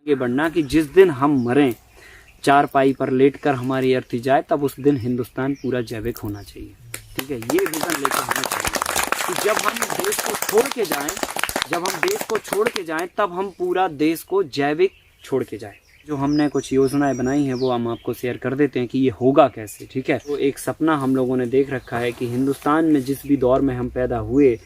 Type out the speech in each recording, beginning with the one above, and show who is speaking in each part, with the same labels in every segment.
Speaker 1: ये बढ़ना कि जिस दिन हम मरें चारपाई पर लेटकर हमारी अर्थी जाए, तब उस दिन हिंदुस्तान पूरा जैविक होना चाहिए। ठीक है, ये विजन लेकर हमें चाहिए कि जब हम देश को छोड़ के जाएं, तब हम पूरा देश को जैविक छोड़ के जाएं। जो हमने कुछ योजनाएं बनाई हैं वो हम आपको शेयर कर देते हैं कि ये होगा कैसे। ठीक है, तो एक सपना हम लोगों ने देख रखा है कि हिंदुस्तान में जिस भी दौर में हम पैदा हुए,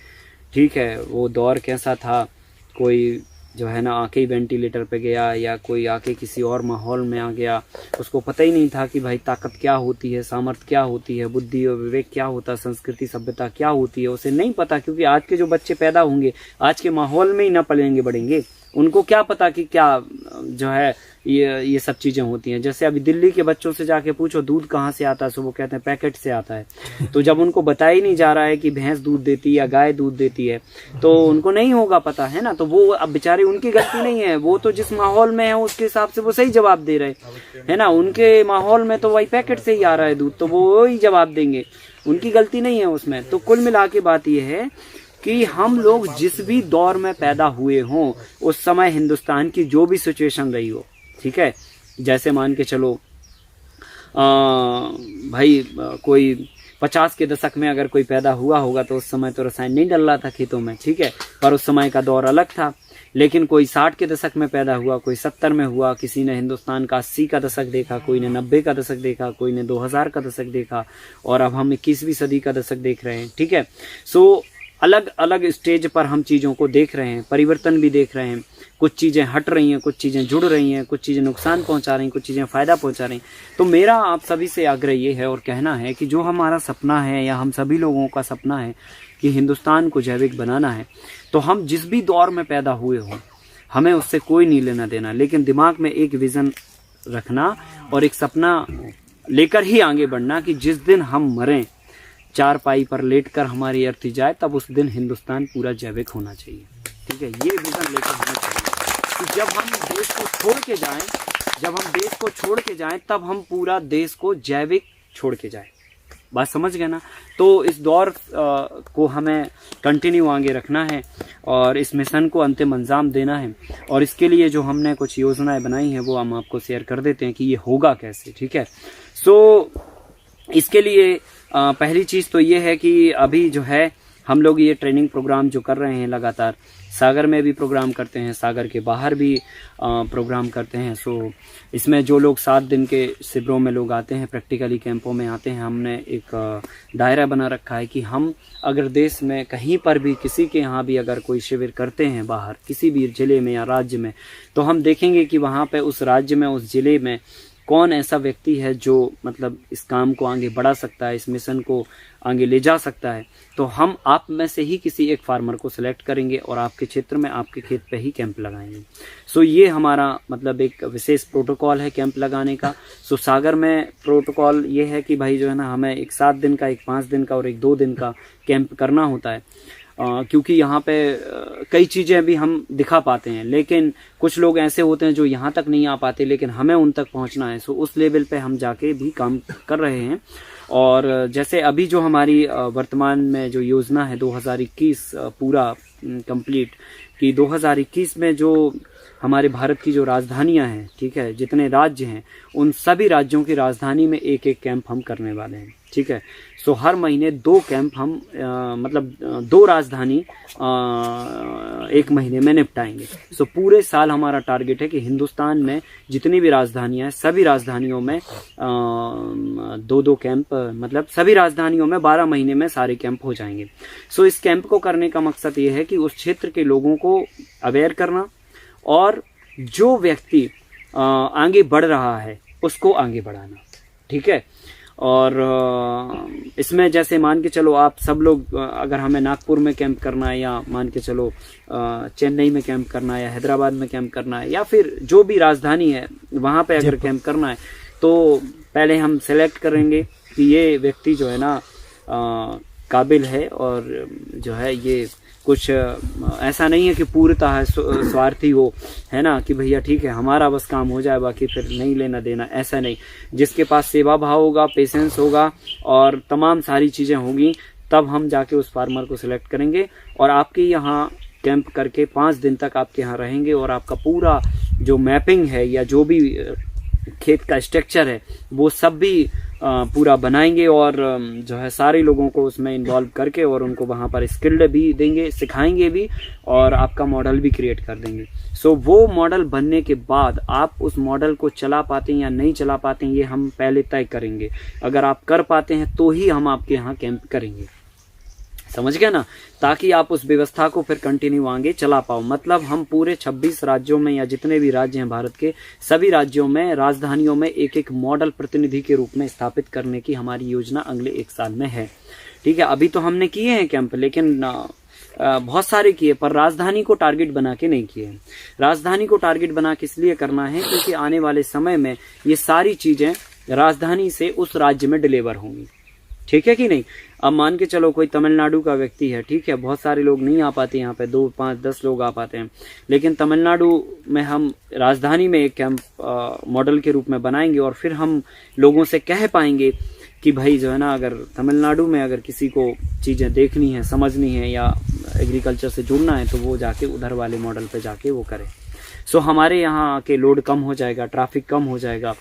Speaker 1: ठीक है, वो दौर कैसा था। कोई जो है ना आके वेंटिलेटर पे गया या कोई आके किसी और माहौल में आ गया, उसको पता ही नहीं था कि भाई ताकत क्या होती है, सामर्थ्य क्या होती है, बुद्धि और विवेक क्या होता है, संस्कृति सभ्यता क्या होती है, उसे नहीं पता। क्योंकि आज के जो बच्चे पैदा होंगे आज के माहौल में ही ना पलेंगे बढ़ेंगे, उनको क्या पता कि क्या जो है ये सब चीजें होती हैं। जैसे अभी दिल्ली के बच्चों से जाके पूछो दूध कहाँ से आता है, तो वो कहते हैं पैकेट से आता है। तो जब उनको बताया ही नहीं जा रहा है कि भैंस दूध देती है या गाय दूध देती है, तो उनको नहीं होगा पता, है ना। तो वो अब बेचारे, उनकी गलती नहीं है, वो तो जिस माहौल में है उसके हिसाब से वो सही जवाब दे रहे है ना। उनके माहौल में तो वही पैकेट से ही आ रहा है दूध, तो वो वही जवाब देंगे, उनकी गलती नहीं है उसमें। तो कुल मिला के बात यह है कि हम लोग जिस भी दौर में पैदा हुए हों, उस समय हिंदुस्तान की जो भी सिचुएशन रही हो, ठीक है, जैसे मान के चलो भाई कोई 50 के दशक में अगर कोई पैदा हुआ होगा तो उस समय तो रसायन नहीं डल रहा था खेतों में, ठीक है, पर उस समय का दौर अलग था। लेकिन कोई 60 के दशक में पैदा हुआ, कोई 70 में हुआ, किसी ने हिंदुस्तान का 80 का दशक देखा, कोई ने 90 का दशक देखा, कोई ने 2000 का दशक देखा, और अब हम 21वीं सदी का दशक देख रहे हैं। ठीक है, सो अलग अलग स्टेज पर हम चीज़ों को देख रहे हैं, परिवर्तन भी देख रहे हैं। कुछ चीज़ें हट रही हैं, कुछ चीज़ें जुड़ रही हैं, कुछ चीज़ें नुकसान पहुंचा रही हैं, कुछ चीज़ें फ़ायदा पहुंचा रही हैं। तो मेरा आप सभी से आग्रह ये है और कहना है कि जो हमारा सपना है या हम सभी लोगों का सपना है कि हिंदुस्तान को जैविक बनाना है, तो हम जिस भी दौर में पैदा हुए हों हमें उससे कोई नहीं लेना देना, लेकिन दिमाग में एक विज़न रखना और एक सपना लेकर ही आगे बढ़ना कि जिस दिन हम मरें चारपाई पर लेटकर हमारी अर्थी जाए, तब उस दिन हिंदुस्तान पूरा जैविक होना चाहिए। ठीक है, ये विजन लेकर हमें चाहिए कि जब हम देश को छोड़ के जाएं, तब हम पूरा देश को जैविक छोड़ के जाएं। बात समझ गए ना। तो इस दौर को हमें कंटिन्यू आगे रखना है और इस मिशन को अंतिम अंजाम देना है, और इसके लिए जो हमने कुछ योजनाएं बनाई हैं वो हम आपको शेयर कर देते हैं कि ये होगा कैसे। ठीक है, सो इसके लिए पहली चीज़ तो ये है कि अभी जो है हम लोग ये ट्रेनिंग प्रोग्राम जो कर रहे हैं लगातार, सागर में भी प्रोग्राम करते हैं, सागर के बाहर भी प्रोग्राम करते हैं। सो इसमें जो लोग 7 दिन के शिविरों में लोग आते हैं, प्रैक्टिकली कैंपों में आते हैं, हमने एक दायरा बना रखा है कि हम अगर देश में कहीं पर भी किसी के यहाँ भी अगर कोई शिविर करते हैं बाहर किसी भी जिले में या राज्य में, तो हम देखेंगे कि वहाँ पे उस राज्य में उस जिले में कौन ऐसा व्यक्ति है जो मतलब इस काम को आगे बढ़ा सकता है, इस मिशन को आगे ले जा सकता है। तो हम आप में से ही किसी एक फार्मर को सिलेक्ट करेंगे और आपके क्षेत्र में आपके खेत पे ही कैंप लगाएंगे। सो ये हमारा मतलब एक विशेष प्रोटोकॉल है कैंप लगाने का। सो सागर में प्रोटोकॉल ये है कि भाई जो है ना हमें एक 7 दिन का, एक 5 दिन का और एक 2 दिन का कैंप करना होता है, क्योंकि यहाँ पे कई चीज़ें अभी हम दिखा पाते हैं, लेकिन कुछ लोग ऐसे होते हैं जो यहाँ तक नहीं आ पाते, लेकिन हमें उन तक पहुँचना है। सो उस लेवल पे हम जाके भी काम कर रहे हैं। और जैसे अभी जो हमारी वर्तमान में जो योजना है 2021 पूरा कंप्लीट कि 2021 में जो हमारे भारत की जो राजधानियां हैं, ठीक है, जितने राज्य हैं उन सभी राज्यों की राजधानी में एक एक कैंप हम करने वाले हैं। ठीक है, सो हर महीने 2 कैंप हम मतलब 2 राजधानी 1 महीने में निपटाएंगे। सो पूरे साल हमारा टारगेट है कि हिंदुस्तान में जितनी भी राजधानियां हैं सभी राजधानियों में 2-2 कैंप, मतलब सभी राजधानियों में 12 महीने में सारे कैंप हो जाएंगे। सो इस कैंप को करने का मकसद ये है कि उस क्षेत्र के लोगों को अवेयर करना और जो व्यक्ति आगे बढ़ रहा है उसको आगे बढ़ाना। ठीक है, और इसमें जैसे मान के चलो आप सब लोग अगर हमें नागपुर में कैंप करना है, या मान के चलो चेन्नई में कैंप करना है, या हैदराबाद में कैंप करना है, या फिर जो भी राजधानी है वहाँ पे अगर कैंप करना है, तो पहले हम सेलेक्ट करेंगे कि ये व्यक्ति जो है ना काबिल है और जो है ये कुछ ऐसा नहीं है कि पूर्णतः स्वार्थी हो, है ना, कि भैया ठीक है हमारा बस काम हो जाए बाकी फिर नहीं लेना देना, ऐसा नहीं। जिसके पास सेवा भाव होगा, पेशेंस होगा और तमाम सारी चीज़ें होंगी, तब हम जाके उस फार्मर को सिलेक्ट करेंगे। और आपके यहाँ कैंप करके 5 दिन तक आपके यहाँ रहेंगे और आपका पूरा जो मैपिंग है या जो भी खेत का स्ट्रक्चर है वो सब भी पूरा बनाएंगे और जो है सारे लोगों को उसमें इन्वॉल्व करके और उनको वहाँ पर स्किल्ड भी देंगे, सिखाएंगे भी और आपका मॉडल भी क्रिएट कर देंगे। सो वो मॉडल बनने के बाद आप उस मॉडल को चला पाते हैं या नहीं चला पाते हैं ये हम पहले तय करेंगे। अगर आप कर पाते हैं तो ही हम आपके यहाँ कैंप करेंगे, समझ गए ना, ताकि आप उस व्यवस्था को फिर कंटिन्यू आगे चला पाओ। मतलब हम पूरे 26 राज्यों में या जितने भी राज्य हैं भारत के सभी राज्यों में राजधानियों में एक एक मॉडल प्रतिनिधि के रूप में स्थापित करने की हमारी योजना अगले 1 साल में है। ठीक है, अभी तो हमने किए हैं कैंप, लेकिन बहुत सारे किए पर राजधानी को टारगेट बना के नहीं किए हैं। राजधानी को टारगेट बना के इसलिए करना है क्योंकि आने वाले समय में ये सारी चीजें राजधानी से उस राज्य में डिलीवर होंगी। ठीक है कि नहीं। अब मान के चलो कोई तमिलनाडु का व्यक्ति है, ठीक है, बहुत सारे लोग नहीं आ पाते यहाँ पे, 2, 5, 10 लोग आ पाते हैं, लेकिन तमिलनाडु में हम राजधानी में एक कैंप मॉडल के रूप में बनाएंगे और फिर हम लोगों से कह पाएंगे कि भाई जो है ना, अगर तमिलनाडु में अगर किसी को चीज़ें देखनी है, समझनी है या एग्रीकल्चर से जुड़ना है तो वो जाके उधर वाले मॉडल पे जाके वो करे। सो हमारे यहाँ के लोड कम हो जाएगा, ट्रैफिक कम हो जाएगा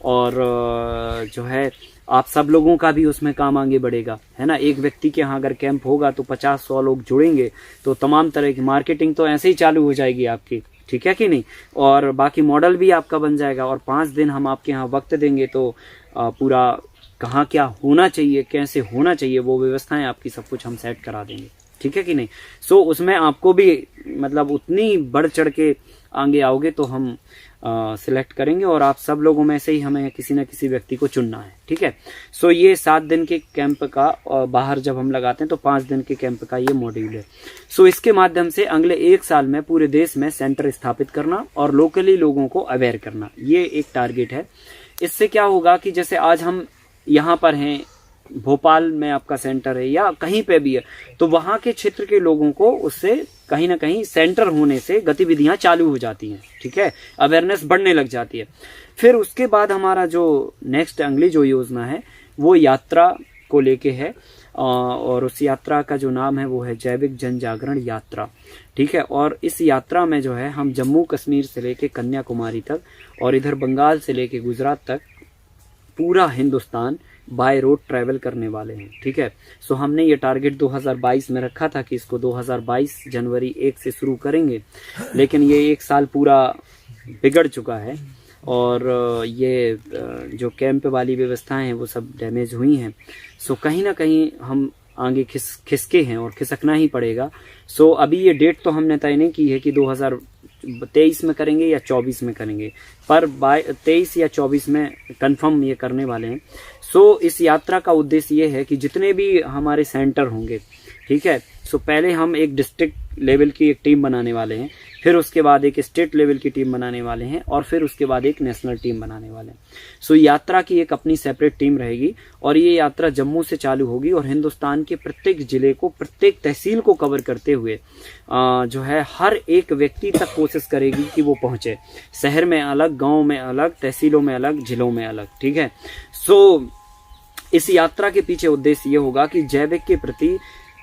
Speaker 1: और जो है आप सब लोगों का भी उसमें काम आगे बढ़ेगा, है ना। एक व्यक्ति के यहाँ अगर कैंप होगा तो 50-100 लोग जुड़ेंगे तो तमाम तरह की मार्केटिंग तो ऐसे ही चालू हो जाएगी आपकी, ठीक है कि नहीं, और बाकी मॉडल भी आपका बन जाएगा। और 5 दिन हम आपके यहाँ वक्त देंगे तो पूरा कहाँ क्या होना चाहिए, कैसे होना चाहिए, वो व्यवस्थाएं आपकी सब कुछ हम सेट करा देंगे, ठीक है कि नहीं। सो उसमें आपको भी मतलब उतनी बढ़ चढ़ के आगे आओगे तो हम सिलेक्ट करेंगे और आप सब लोगों में से ही हमें किसी न किसी व्यक्ति को चुनना है, ठीक है। सो ये 7 दिन के कैंप का बाहर जब हम लगाते हैं तो 5 दिन के कैंप का ये मॉड्यूल है। सो इसके माध्यम से अगले 1 साल में पूरे देश में सेंटर स्थापित करना और लोकली लोगों को अवेयर करना, ये एक टारगेट है। इससे क्या होगा कि जैसे आज हम यहाँ पर हैं, भोपाल में आपका सेंटर है या कहीं पे भी है, तो वहां के क्षेत्र के लोगों को उससे कहीं ना कहीं सेंटर होने से गतिविधियां चालू हो जाती हैं, ठीक है, अवेयरनेस बढ़ने लग जाती है। फिर उसके बाद हमारा जो नेक्स्ट अगली जो योजना है वो यात्रा को लेके है और उस यात्रा का जो नाम है वो है जैविक जन जागरण यात्रा, ठीक है। और इस यात्रा में जो है हम जम्मू कश्मीर से लेके कन्याकुमारी तक और इधर बंगाल से लेके गुजरात तक पूरा हिंदुस्तान बाय रोड ट्रैवल करने वाले हैं, ठीक है। सो हमने ये टारगेट 2022 में रखा था कि इसको 2022 जनवरी 1 से शुरू करेंगे, लेकिन ये 1 साल पूरा बिगड़ चुका है और ये जो कैंप वाली व्यवस्थाएं हैं वो सब डैमेज हुई हैं। सो कहीं ना कहीं हम आगे खिसके हैं और खिसकना ही पड़ेगा। सो अभी ये डेट तो हमने तय नहीं की है कि 2023 में करेंगे या 24 में करेंगे, पर 23 या 24 में कंफर्म ये करने वाले हैं। सो इस यात्रा का उद्देश्य ये है कि जितने भी हमारे सेंटर होंगे, ठीक है, सो पहले हम एक डिस्ट्रिक्ट लेवल की एक टीम बनाने वाले हैं, फिर उसके बाद एक स्टेट लेवल की टीम बनाने वाले हैं और फिर उसके बाद एक नेशनल टीम बनाने वाले हैं। सो यात्रा की एक अपनी सेपरेट टीम रहेगी और ये यात्रा जम्मू से चालू होगी और हिंदुस्तान के प्रत्येक जिले को, प्रत्येक तहसील को कवर करते हुए जो है हर एक व्यक्ति तक कोशिश करेगी कि वो पहुंचे। शहर में अलग, गाँव में अलग, तहसीलों में अलग, जिलों में अलग, ठीक है। सो इस यात्रा के पीछे उद्देश्य ये होगा कि जैविक के प्रति,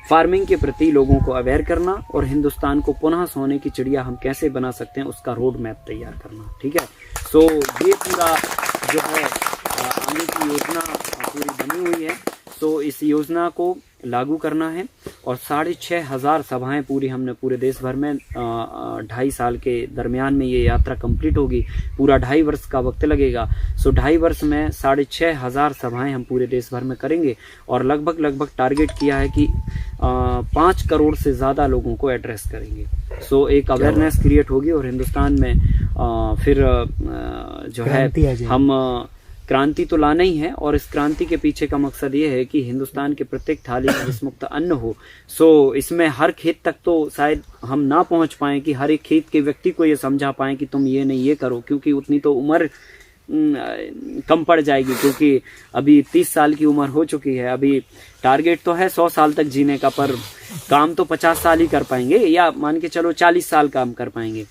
Speaker 1: फार्मिंग के प्रति लोगों को अवेयर करना और हिंदुस्तान को पुनः सोने की चिड़िया हम कैसे बना सकते हैं उसका रोड मैप तैयार करना, ठीक है। सो ये पूरा जो है आगे की योजना पूरी बनी हुई है। सो इस योजना को लागू करना है और 6,500 सभाएं पूरी हमने पूरे देश भर में 2.5 साल के दरमियान में ये यात्रा कंप्लीट होगी। पूरा 2.5 वर्ष का वक्त लगेगा। सो 2.5 वर्ष में 6,500 सभाएं हम पूरे देश भर में करेंगे और लगभग टारगेट किया है कि 5 करोड़ से ज़्यादा लोगों को एड्रेस करेंगे। सो एक अवेयरनेस क्रिएट होगी और हिंदुस्तान में फिर जो है हम क्रांति तो लाना ही है और इस क्रांति के पीछे का मकसद ये है कि हिंदुस्तान के प्रत्येक थाली में विषमुक्त अन्न हो। सो इसमें हर खेत तक तो शायद हम ना पहुंच पाएं कि हर एक खेत के व्यक्ति को ये समझा पाएं कि तुम ये नहीं ये करो, क्योंकि उतनी तो उम्र कम पड़ जाएगी, क्योंकि अभी 30 साल की उम्र हो चुकी है। अभी टारगेट तो है 100 साल तक जीने का, पर काम तो 50 साल ही कर पाएंगे या मान के चलो 40 साल काम कर पाएंगे।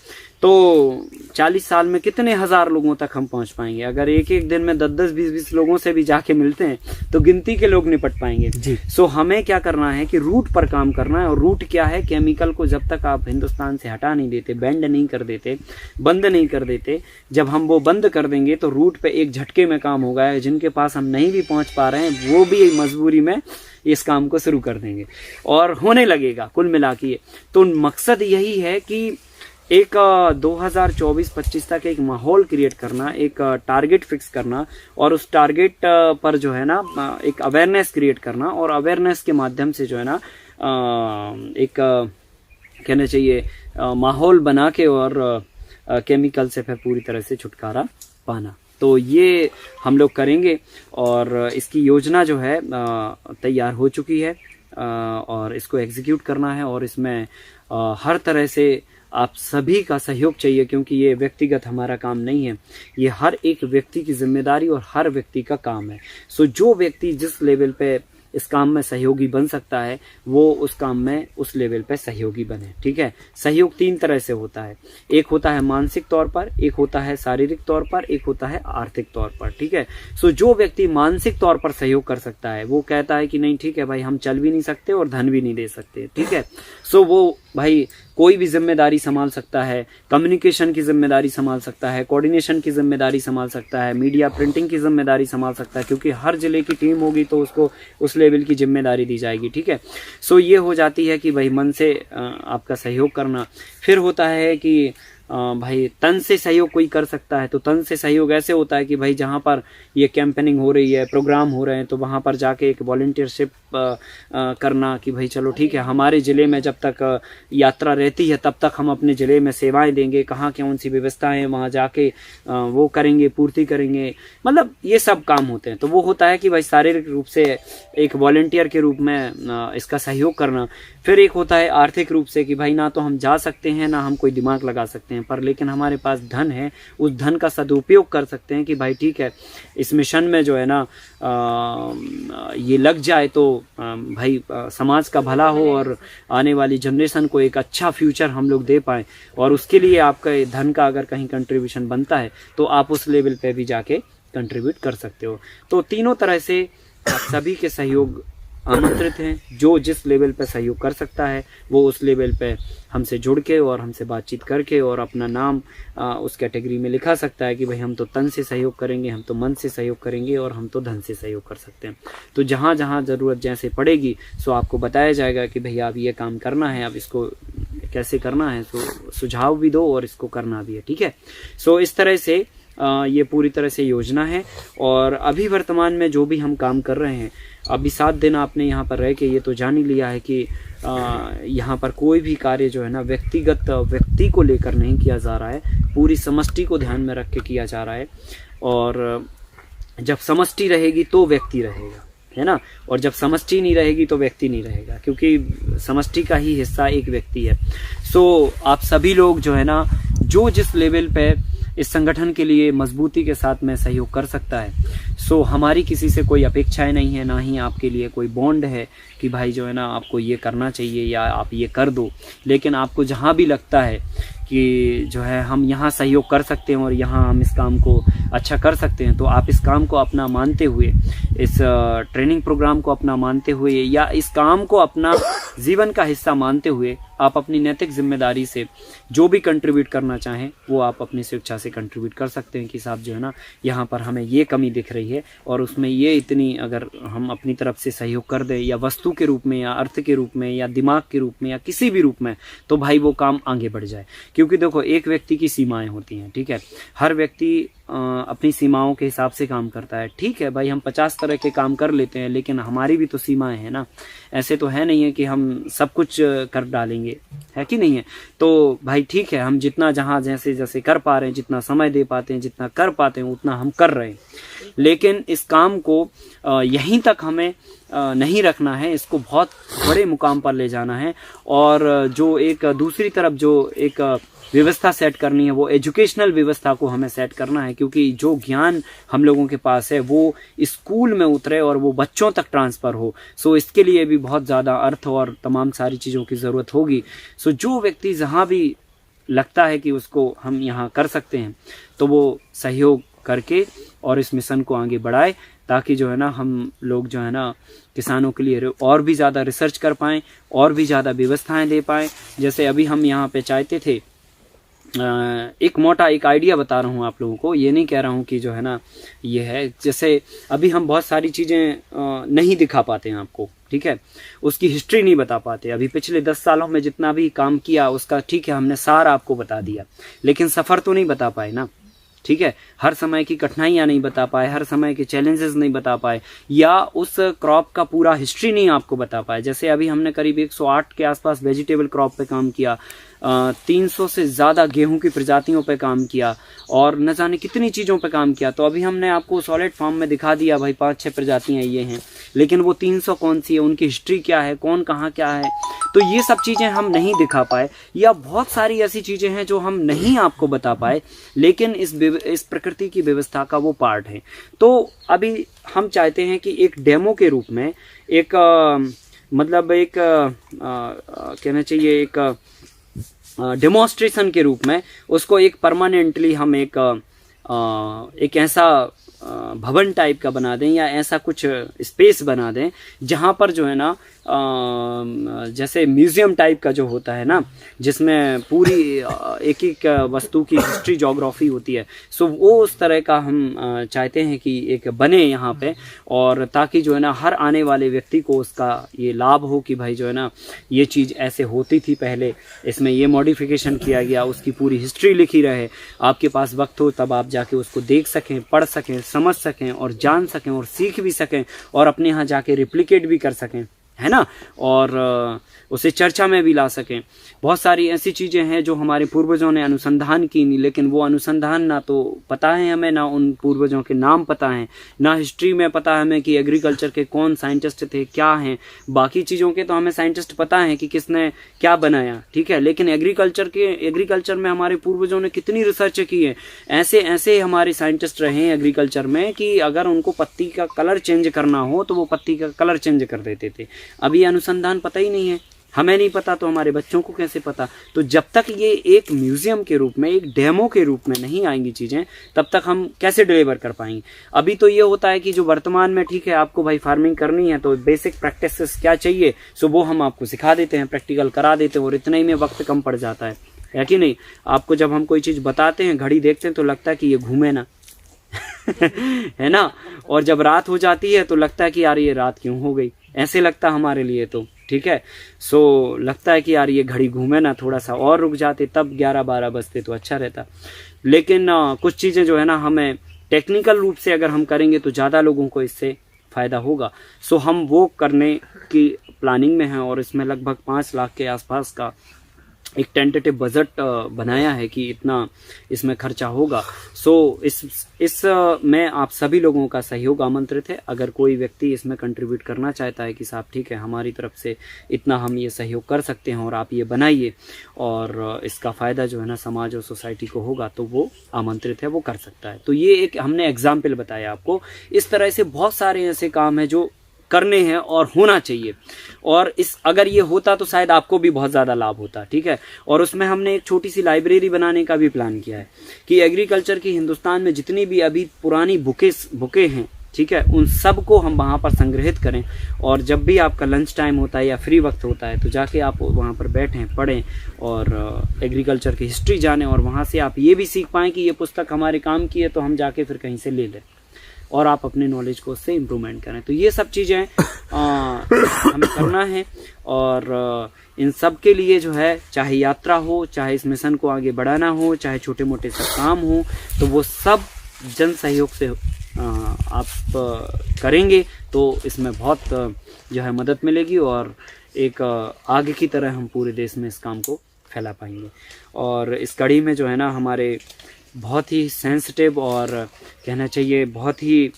Speaker 1: तो 40 साल में कितने हजार लोगों तक हम पहुंच पाएंगे? अगर एक एक दिन में 10-10, 20-20 लोगों से भी जाके मिलते हैं तो गिनती के लोग निपट पाएंगे। सो हमें क्या करना है कि रूट पर काम करना है। और रूट क्या है? केमिकल को जब तक आप हिंदुस्तान से हटा नहीं देते, बैंड नहीं कर देते, बंद नहीं कर देते, जब हम वो बंद कर देंगे तो रूट पे एक झटके में काम होगा। जिनके पास हम नहीं भी पहुंच पा रहे हैं वो भी मजबूरी में इस काम को शुरू कर देंगे और होने लगेगा कुल मिला के। तो मकसद यही है कि एक 2024-25 तक एक माहौल क्रिएट करना, एक टारगेट फिक्स करना और उस टारगेट पर जो है ना एक अवेयरनेस क्रिएट करना और अवेयरनेस के माध्यम से जो है ना एक कहना चाहिए माहौल बना के और केमिकल से फिर पूरी तरह से छुटकारा पाना। तो ये हम लोग करेंगे और इसकी योजना जो है तैयार हो चुकी है और इसको एग्जीक्यूट करना है और इसमें हर तरह से आप सभी का सहयोग चाहिए, क्योंकि ये व्यक्तिगत हमारा काम नहीं है, ये हर एक व्यक्ति की जिम्मेदारी और हर व्यक्ति का काम है। सो जो व्यक्ति जिस लेवल पे इस काम में सहयोगी बन सकता है वो उस काम में उस लेवल पे सहयोगी बने। ठीक है, सहयोग 3 तरह से होता है। एक होता है मानसिक तौर पर, एक होता है शारीरिक तौर पर, एक होता है आर्थिक तौर पर। ठीक है, सो जो व्यक्ति मानसिक तौर पर सहयोग कर सकता है वो कहता है कि नहीं ठीक है भाई, हम चल भी नहीं सकते और धन भी नहीं दे सकते। ठीक है, सो वो भाई कोई भी जिम्मेदारी संभाल सकता है, कम्युनिकेशन की जिम्मेदारी संभाल सकता है, कोऑर्डिनेशन की जिम्मेदारी संभाल सकता है, मीडिया प्रिंटिंग की जिम्मेदारी संभाल सकता है, क्योंकि हर जिले की टीम होगी तो उसको उस लेवल की जिम्मेदारी दी जाएगी। ठीक है, सो ये हो जाती है कि भाई मन से आपका सहयोग करना। फिर होता है कि भाई तन से सहयोग कोई कर सकता है। तो तन से सहयोग ऐसे होता है कि भाई जहाँ पर ये कैंपेनिंग हो रही है, प्रोग्राम हो रहे हैं, तो वहाँ पर जाके एक वॉलंटियरशिप करना कि भाई चलो ठीक है, हमारे ज़िले में जब तक यात्रा रहती है तब तक हम अपने ज़िले में सेवाएं देंगे, कहाँ कौन सी व्यवस्थाएं वहाँ जाके वो करेंगे, पूर्ति करेंगे, मतलब ये सब काम होते हैं। तो वो होता है कि भाई शारीरिक रूप से एक वॉलंटियर के रूप में इसका सहयोग करना। फिर एक होता है आर्थिक रूप से कि भाई ना तो हम जा सकते हैं ना हम कोई दिमाग लगा सकते हैं, पर लेकिन हमारे पास धन है, उस धन का सदुपयोग कर सकते हैं कि भाई ठीक है इस मिशन में जो है ना ये लग जाए तो भाई समाज का भला हो और आने वाली जनरेशन को एक अच्छा फ्यूचर हम लोग दे पाएँ। और उसके लिए आपका धन का अगर कहीं कंट्रीब्यूशन बनता है तो आप उस लेवल पे भी जाके कंट्रीब्यूट कर सकते हो। तो तीनों तरह से आप सभी के सहयोग आमंत्रित हैं। जो जिस लेवल पे सहयोग कर सकता है वो उस लेवल पे हमसे जुड़ के और हमसे बातचीत करके और अपना नाम उस कैटेगरी में लिखा सकता है कि भाई हम तो तन से सहयोग करेंगे, हम तो मन से सहयोग करेंगे और हम तो धन से सहयोग कर सकते हैं। तो जहाँ जहाँ ज़रूरत जैसे पड़ेगी सो आपको बताया जाएगा कि भाई आप ये काम करना है, आप इसको कैसे करना है, सो सुझाव भी दो और इसको करना भी है। ठीक है, सो इस तरह से ये पूरी तरह से योजना है। और अभी वर्तमान में जो भी हम काम कर रहे हैं, अभी 7 दिन आपने यहाँ पर रह के ये तो जान ही लिया है कि यहाँ पर कोई भी कार्य जो है ना व्यक्तिगत व्यक्ति को लेकर नहीं किया जा रहा है, पूरी समष्टि को ध्यान में रख के किया जा रहा है। और जब समष्टि रहेगी तो व्यक्ति रहेगा, है ना, और जब समष्टि नहीं रहेगी तो व्यक्ति नहीं रहेगा, क्योंकि समष्टि का ही हिस्सा एक व्यक्ति है। सो आप सभी लोग जो है ना जो जिस लेवल पे इस संगठन के लिए मजबूती के साथ में सहयोग कर सकता है, सो हमारी किसी से कोई अपेक्षाएं नहीं है, ना ही आपके लिए कोई बॉन्ड है कि भाई जो है ना आपको ये करना चाहिए या आप ये कर दो। लेकिन आपको जहाँ भी लगता है कि जो है हम यहाँ सहयोग कर सकते हैं और यहाँ हम इस काम को अच्छा कर सकते हैं, तो आप इस काम को अपना मानते हुए, इस ट्रेनिंग प्रोग्राम को अपना मानते हुए या इस काम को अपना जीवन का हिस्सा मानते हुए आप अपनी नैतिक जिम्मेदारी से जो भी कंट्रीब्यूट करना चाहें वो आप अपनी स्वेच्छा से कंट्रीब्यूट कर सकते हैं कि साहब जो है ना यहाँ पर हमें ये कमी दिख रही है और उसमें ये इतनी अगर हम अपनी तरफ से सहयोग कर दें, या वस्तु के रूप में या अर्थ के रूप में या दिमाग के रूप में या किसी भी रूप में, तो भाई वो काम आगे बढ़ जाए। क्योंकि देखो एक व्यक्ति की सीमाएं होती हैं, ठीक है, हर व्यक्ति अपनी सीमाओं के हिसाब से काम करता है। ठीक है भाई, हम 50 तरह के काम कर लेते हैं, लेकिन हमारी भी तो सीमाएं हैं ना। ऐसे तो है नहीं है कि हम सब कुछ कर डालेंगे, है कि नहीं है। तो भाई ठीक है, हम जितना जहाँ जैसे जैसे कर पा रहे हैं, जितना समय दे पाते हैं, जितना कर पाते हैं उतना हम कर रहे हैं। लेकिन इस काम को यहीं तक हमें नहीं रखना है, इसको बहुत बड़े मुकाम पर ले जाना है। और जो एक दूसरी तरफ जो एक व्यवस्था सेट करनी है, वो एजुकेशनल व्यवस्था को हमें सेट करना है, क्योंकि जो ज्ञान हम लोगों के पास है वो स्कूल में उतरे और वो बच्चों तक ट्रांसफ़र हो। सो इसके लिए भी बहुत ज़्यादा अर्थ और तमाम सारी चीज़ों की ज़रूरत होगी। सो जो व्यक्ति जहाँ भी लगता है कि उसको हम यहाँ कर सकते हैं तो वो सहयोग करके और इस मिशन को आगे बढ़ाए, ताकि जो है ना हम लोग जो है ना किसानों के लिए और भी ज़्यादा रिसर्च कर पाएँ और भी ज़्यादा व्यवस्थाएं दे पाएँ। जैसे अभी हम यहाँ पे चाहते थे, एक मोटा एक आइडिया बता रहा हूँ आप लोगों को, ये नहीं कह रहा हूँ कि जो है ना ये है, जैसे अभी हम बहुत सारी चीज़ें नहीं दिखा पाते हैं आपको, ठीक है, उसकी हिस्ट्री नहीं बता पाते। अभी पिछले 10 सालों में जितना भी काम किया उसका ठीक है हमने सारा आपको बता दिया, लेकिन सफ़र तो नहीं बता पाए ना, ठीक है, हर समय की कठिनाइयाँ नहीं बता पाए, हर समय के चैलेंजेस नहीं बता पाए, या उस क्रॉप का पूरा हिस्ट्री नहीं आपको बता पाए। जैसे अभी हमने करीब 108 के आसपास वेजिटेबल क्रॉप पे काम किया, 300 से ज़्यादा गेहूं की प्रजातियों पे काम किया और न जाने कितनी चीज़ों पे काम किया। तो अभी हमने आपको सॉलिड फार्म में दिखा दिया भाई 5-6 प्रजातियां ये हैं, लेकिन वो 300 कौन सी है, उनकी हिस्ट्री क्या है, कौन कहाँ क्या है, तो ये सब चीज़ें हम नहीं दिखा पाए। या बहुत सारी ऐसी चीज़ें हैं जो हम नहीं आपको बता पाए, लेकिन इस प्रकृति की व्यवस्था का वो पार्ट है। तो अभी हम चाहते हैं कि एक डेमो के रूप में, एक मतलब एक कहना चाहिए एक डेमोन्स्ट्रेशन के रूप में उसको एक परमानेंटली हम एक ऐसा भवन टाइप का बना दें, या ऐसा कुछ स्पेस बना दें जहाँ पर जो है ना जैसे म्यूजियम टाइप का जो होता है ना, जिसमें पूरी एक एक वस्तु की हिस्ट्री ज्योग्राफी होती है, सो वो उस तरह का हम चाहते हैं कि एक बने यहाँ पे, और ताकि जो है ना हर आने वाले व्यक्ति को उसका ये लाभ हो कि भाई जो है ना ये चीज़ ऐसे होती थी पहले, इसमें ये मॉडिफिकेशन किया गया, उसकी पूरी हिस्ट्री लिखी रहे, आपके पास वक्त हो तब आप जाके उसको देख सकें, पढ़ सकें, समझ सकें और जान सकें और सीख भी सकें और अपने यहाँ जाके रिप्लिकेट भी कर सकें, है ना, और उसे चर्चा में भी ला सकें। बहुत सारी ऐसी चीज़ें हैं जो हमारे पूर्वजों ने अनुसंधान की नहीं, लेकिन वो अनुसंधान ना तो पता है हमें, ना उन पूर्वजों के नाम पता है, ना हिस्ट्री में पता है हमें कि एग्रीकल्चर के कौन साइंटिस्ट थे, क्या हैं। बाकी चीज़ों के तो हमें साइंटिस्ट पता है कि किसने क्या बनाया, ठीक है, लेकिन एग्रीकल्चर में हमारे पूर्वजों ने कितनी रिसर्च की है। ऐसे ऐसे हमारे साइंटिस्ट रहे हैं एग्रीकल्चर में कि अगर उनको पत्ती का कलर चेंज करना हो तो वो पत्ती का कलर चेंज कर देते थे। अभी अनुसंधान पता ही नहीं है, हमें नहीं पता तो हमारे बच्चों को कैसे पता। तो जब तक ये एक म्यूजियम के रूप में, एक डेमो के रूप में नहीं आएंगी चीज़ें, तब तक हम कैसे डिलीवर कर पाएंगे। अभी तो ये होता है कि जो वर्तमान में ठीक है आपको भाई फार्मिंग करनी है तो बेसिक प्रैक्टिसेस क्या चाहिए, सो वो हम आपको सिखा देते हैं, प्रैक्टिकल करा देते हैं, और इतने ही में वक्त कम पड़ जाता है कि नहीं। आपको जब हम कोई चीज़ बताते हैं, घड़ी देखते हैं तो लगता है कि ये घूमे ना है ना, और जब रात हो जाती है तो लगता है कि यार ये रात क्यों हो गई, ऐसे लगता हमारे लिए तो, ठीक है। सो लगता है कि यार ये घड़ी घूमे ना, थोड़ा सा और रुक जाते, तब 11-12 बजते तो अच्छा रहता। लेकिन कुछ चीज़ें जो है ना हमें टेक्निकल रूप से अगर हम करेंगे तो ज़्यादा लोगों को इससे फ़ायदा होगा। सो हम वो करने की प्लानिंग में हैं, और इसमें लगभग 5 लाख के आसपास का एक टेंटेटिव बजट बनाया है कि इतना इसमें खर्चा होगा। सो इस में आप सभी लोगों का सहयोग आमंत्रित है। अगर कोई व्यक्ति इसमें कंट्रीब्यूट करना चाहता है कि साहब ठीक है हमारी तरफ से इतना हम ये सहयोग कर सकते हैं और आप ये बनाइए और इसका फ़ायदा जो है ना समाज और सोसाइटी को होगा, तो वो आमंत्रित है, वो कर सकता है। तो ये एक हमने एग्जाम्पल बताया आपको। इस तरह से बहुत सारे ऐसे काम हैं जो करने हैं और होना चाहिए, और अगर ये होता तो शायद आपको भी बहुत ज़्यादा लाभ होता, ठीक है। और उसमें हमने एक छोटी सी लाइब्रेरी बनाने का भी प्लान किया है कि एग्रीकल्चर की हिंदुस्तान में जितनी भी अभी पुरानी बुकें हैं, ठीक है, उन सब को हम वहाँ पर संग्रहित करें, और जब भी आपका लंच टाइम होता है या फ्री वक्त होता है तो जाके आप वहाँ पर बैठें, पढ़ें और एग्रीकल्चर की हिस्ट्री जानें, और वहाँ से आप ये भी सीख पाएँ कि ये पुस्तक हमारे काम की है तो हम जाके फिर कहीं से ले लें, और आप अपने नॉलेज को उससे इम्प्रूवमेंट करें। तो ये सब चीज़ें हमें करना है, और इन सब के लिए जो है चाहे यात्रा हो, चाहे इस मिशन को आगे बढ़ाना हो, चाहे छोटे मोटे सब काम हो, तो वो सब जन सहयोग से आप करेंगे तो इसमें बहुत जो है मदद मिलेगी, और एक आगे की तरह हम पूरे देश में इस काम को फैला पाएंगे। और इस कड़ी में जो है ना हमारे बहुत ही सेंसिटिव और कहना चाहिए बहुत ही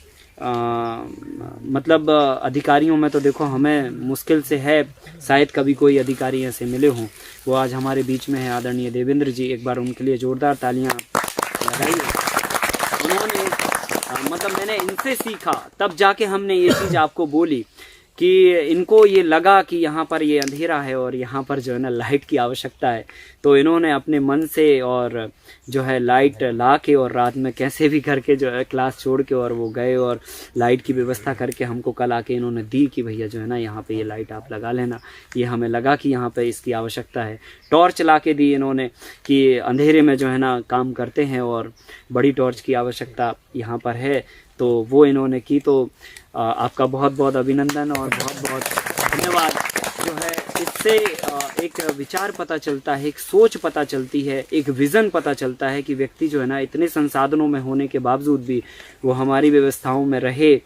Speaker 1: मतलब अधिकारियों में तो देखो हमें मुश्किल से है, शायद कभी कोई अधिकारी ऐसे मिले हों, वो आज हमारे बीच में है, आदरणीय देवेंद्र जी। एक बार उनके लिए जोरदार तालियां लगाइए। उन्होंने मतलब मैंने इनसे सीखा, तब जाके हमने ये चीज़ आपको बोली कि इनको ये लगा कि यहाँ पर ये अंधेरा है और यहाँ पर जो है ना लाइट की आवश्यकता है, तो इन्होंने अपने मन से और जो है लाइट ला के और रात में कैसे भी करके जो है क्लास छोड़ के और वो गए और लाइट की व्यवस्था करके हमको कल आके इन्होंने दी कि भैया जो है ना यहाँ पे ये लाइट आप लगा लेना, ये हमें लगा कि यहाँ पे इसकी आवश्यकता है। टॉर्च ला के दी इन्होंने कि अंधेरे में जो है ना काम करते हैं और बड़ी टॉर्च की आवश्यकता यहाँ पर है, तो वो इन्होंने की। तो आपका बहुत बहुत अभिनंदन और बहुत बहुत धन्यवाद। जो है इससे एक विचार पता चलता है, एक सोच पता चलती है, एक विज़न पता चलता है कि व्यक्ति जो है ना इतने संसाधनों में होने के बावजूद भी वो हमारी व्यवस्थाओं में रहे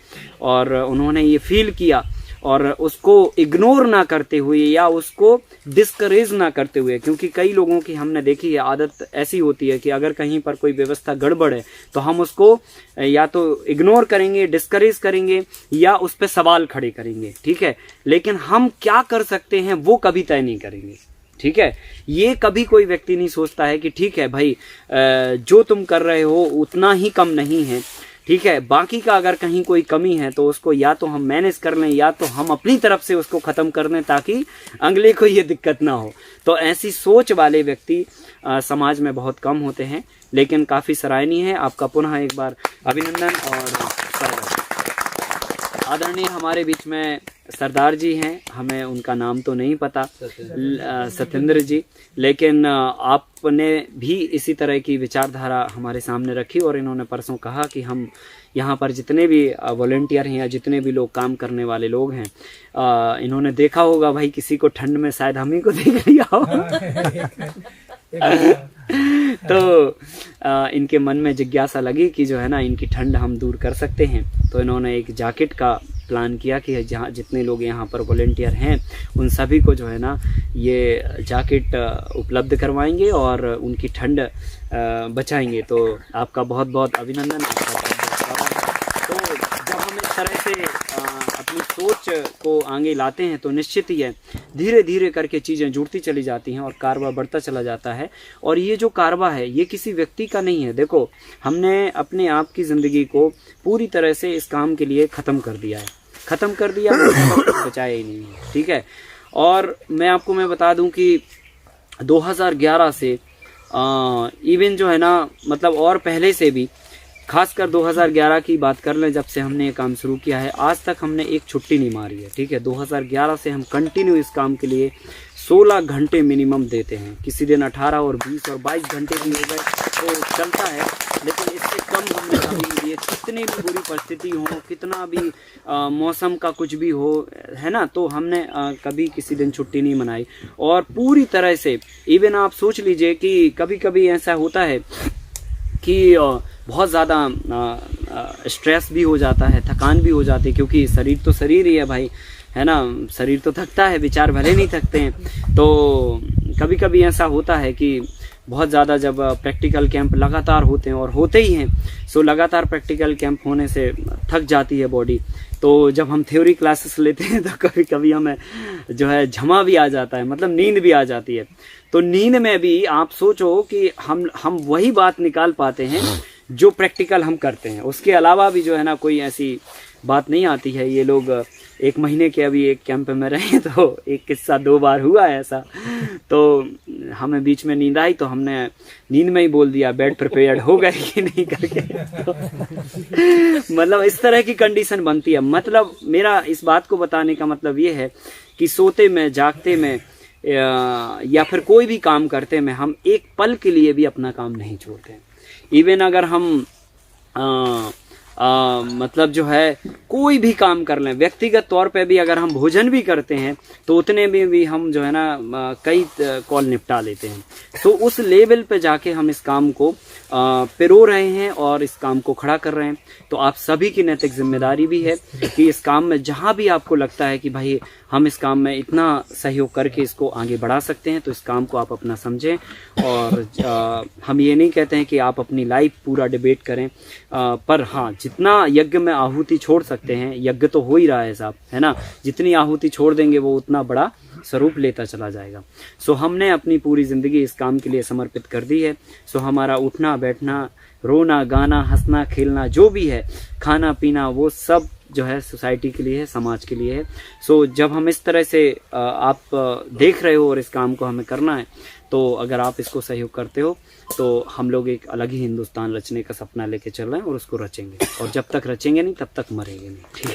Speaker 1: और उन्होंने ये फील किया और उसको इग्नोर ना करते हुए या उसको डिस्करेज ना करते हुए, क्योंकि कई लोगों की हमने देखी है आदत ऐसी होती है कि अगर कहीं पर कोई व्यवस्था गड़बड़ है तो हम उसको या तो इग्नोर करेंगे, डिस्करेज करेंगे या उस पर सवाल खड़े करेंगे, ठीक है। लेकिन हम क्या कर सकते हैं वो कभी तय नहीं करेंगे, ठीक है। ये कभी कोई व्यक्ति नहीं सोचता है कि ठीक है भाई जो तुम कर रहे हो उतना ही कम नहीं है, ठीक है, बाकी का अगर कहीं कोई कमी है तो उसको या तो हम मैनेज कर लें या तो हम अपनी तरफ से उसको ख़त्म कर लें ताकि अगले को ये दिक्कत ना हो। तो ऐसी सोच वाले व्यक्ति समाज में बहुत कम होते हैं, लेकिन काफ़ी सराहनीय है। आपका पुनः एक बार अभिनंदन और स्वागत। आदरणीय हमारे बीच में सरदार जी हैं, हमें उनका नाम तो नहीं पता, सत्येंद्र जी, लेकिन आपने भी इसी तरह की विचारधारा हमारे सामने रखी और इन्होंने परसों कहा कि हम यहाँ पर जितने भी वॉलंटियर हैं या जितने भी लोग काम करने वाले लोग हैं, इन्होंने देखा होगा भाई किसी को ठंड में, शायद हम ही को देख लिया हो तो इनके मन में जिज्ञासा लगी कि जो है ना इनकी ठंड हम दूर कर सकते हैं, तो इन्होंने एक जैकेट का प्लान किया कि जहाँ जितने लोग यहाँ पर वॉलंटियर हैं उन सभी को जो है ना ये जैकेट उपलब्ध करवाएंगे और उनकी ठंड बचाएंगे। तो आपका बहुत बहुत अभिनंदन। तो जब हम इस तरह से अपनी सोच को आगे लाते हैं तो निश्चित ही है धीरे धीरे करके चीज़ें जुड़ती चली जाती हैं और कारवा बढ़ता चला जाता है। और ये जो कारवा है ये किसी व्यक्ति का नहीं है। देखो, हमने अपने आप की ज़िंदगी को पूरी तरह से इस काम के लिए ख़त्म कर दिया है, ख़त्म कर दिया, बचाया ही नहीं है, ठीक है। और मैं बता दूं कि 2011 से इवन जो है ना मतलब और पहले से भी, खासकर 2011 की बात कर लें, जब से हमने ये काम शुरू किया है आज तक हमने एक छुट्टी नहीं मारी है, ठीक है। 2011 से हम कंटिन्यू इस काम के लिए 16 घंटे मिनिमम देते हैं। किसी दिन 18 और 20 और 22 घंटे भी हो गए तो चलता है, लेकिन इससे कम हमने कभी नहीं दिए। कितनी भी बुरी परिस्थिति हो, कितना भी मौसम का कुछ भी हो, है ना, तो हमने कभी किसी दिन छुट्टी नहीं मनाई। और पूरी तरह से इवन आप सोच लीजिए कि कभी कभी ऐसा होता है कि बहुत ज़्यादा स्ट्रेस भी हो जाता है, थकान भी हो जाती है, क्योंकि शरीर तो शरीर ही है भाई, है ना, शरीर तो थकता है, विचार भले नहीं थकते हैं। तो कभी कभी ऐसा होता है कि बहुत ज़्यादा जब प्रैक्टिकल कैंप लगातार होते हैं और होते ही हैं, सो लगातार प्रैक्टिकल कैंप होने से थक जाती है बॉडी। तो जब हम थ्योरी क्लासेस लेते हैं तो कभी कभी हमें जो है झमा भी आ जाता है, मतलब नींद भी आ जाती है। तो नींद में भी आप सोचो कि हम वही बात निकाल पाते हैं जो प्रैक्टिकल हम करते हैं, उसके अलावा भी जो है ना कोई ऐसी बात नहीं आती है। ये लोग 1 महीने के अभी एक कैंप में रहे तो एक किस्सा 2 बार हुआ है ऐसा, तो हमें बीच में नींद आई तो हमने नींद में ही बोल दिया बेड प्रिपेयर्ड हो गए कि नहीं करके तो मतलब इस तरह की कंडीशन बनती है। मतलब मेरा इस बात को बताने का मतलब ये है कि सोते में, जागते में या फिर कोई भी काम करते में हम एक पल के लिए भी अपना काम नहीं छोड़ते। इवन अगर हम मतलब जो है कोई भी काम कर लें, व्यक्तिगत तौर पे भी अगर हम भोजन भी करते हैं तो उतने में भी हम जो है ना कई कॉल निपटा लेते हैं। तो उस लेवल पे जाके हम इस काम को पिरो रहे हैं और इस काम को खड़ा कर रहे हैं। तो आप सभी की नैतिक जिम्मेदारी भी है कि इस काम में जहाँ भी आपको लगता है कि भाई हम इस काम में इतना सहयोग करके इसको आगे बढ़ा सकते हैं, तो इस काम को आप अपना समझें। और हम ये नहीं कहते हैं कि आप अपनी लाइफ पूरा डिबेट करें, पर हाँ जितना यज्ञ में आहुति छोड़ सकते हैं, यज्ञ तो हो ही रहा है साहब, है ना, जितनी आहुति छोड़ देंगे वो उतना बड़ा स्वरूप लेता चला जाएगा। सो हमने अपनी पूरी ज़िंदगी इस काम के लिए समर्पित कर दी है। सो हमारा उठना बैठना, रोना गाना, हंसना खेलना, जो भी है, खाना पीना, वो सब जो है सोसाइटी के लिए है, समाज के लिए है। सो जब हम इस तरह से आप देख रहे हो और इस काम को हमें करना है, तो अगर आप इसको सहयोग करते हो तो हम लोग एक अलग ही हिंदुस्तान रचने का सपना लेके चल रहे हैं और उसको रचेंगे, और जब तक रचेंगे नहीं तब तक मरेंगे नहीं। ठीक है।